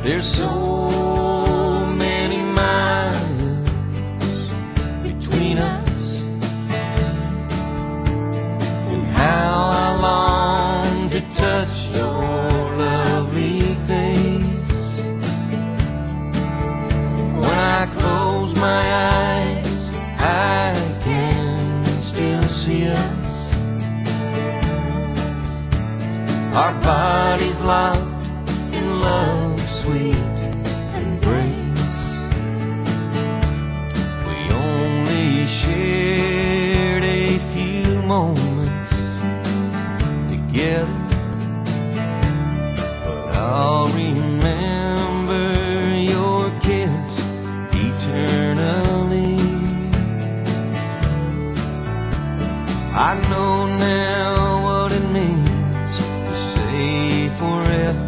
There's so many miles between us, and how I long to touch your lovely face. When I close my eyes, I can still see us. Our bodies locked in love's sweet embrace. We only shared a few moments together, but I'll remember your kiss eternally. I know now what it means to say forever,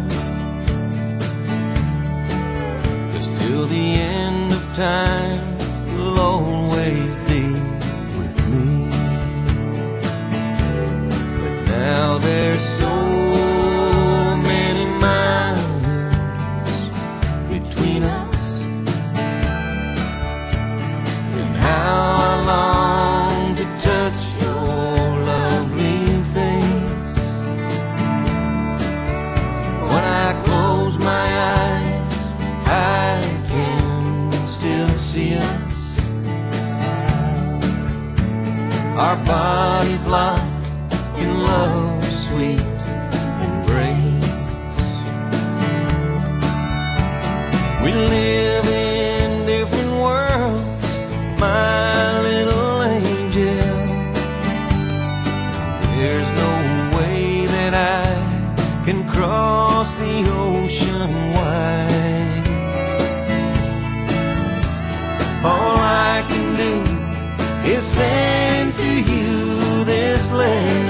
'cause till the end of time you'll always be with me. But now there's so many miles between us, and how I long to touch your lovely face. When I close my eyes, I can still see us. Our bodies locked in love's sweet embrace. We live in different worlds, my little angel. There's no way that I can cross the ocean wide. All I can do is send to you this letter.